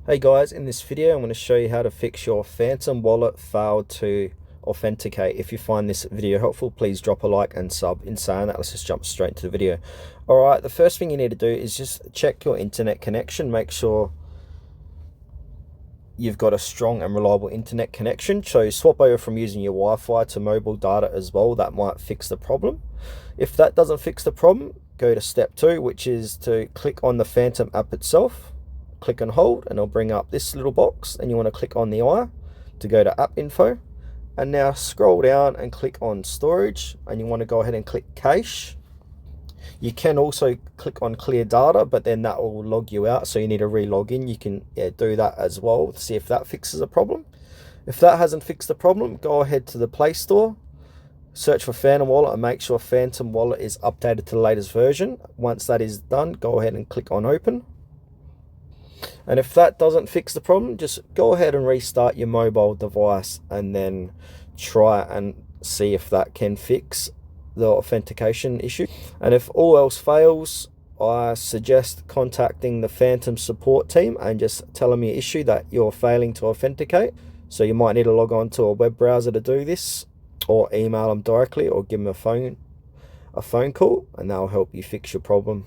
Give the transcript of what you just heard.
Hey guys, in this video I'm going to show you how to fix your Phantom wallet failed to authenticate. If you find this video helpful, please drop a like and sub. In saying that, let's just jump straight into the video. Alright, the first thing you need to do is just check your internet connection. Make sure you've got a strong and reliable internet connection. So swap over from using your Wi-Fi to mobile data as well. That might fix the problem. If that doesn't fix the problem, go to step 2, which is to click on the Phantom app itself. Click and hold and it'll bring up this little box, and you want to click on the eye to go to app info, and now scroll down and click on storage, and you want to go ahead and click cache. You can also click on clear data, but then that will log you out, so you need to re-log in. You can do that as well to see if that fixes a problem. If that hasn't fixed the problem, go ahead to the Play Store, search for Phantom Wallet, and make sure Phantom Wallet is updated to the latest version. Once that is done, go ahead and click on open. And if that doesn't fix the problem, just go ahead and restart your mobile device and then try and see if that can fix the authentication issue. And if all else fails, I suggest contacting the Phantom support team and just tell them your issue, that you're failing to authenticate. So you might need to log on to a web browser to do this, or email them directly, or give them a phone call, and they'll help you fix your problem.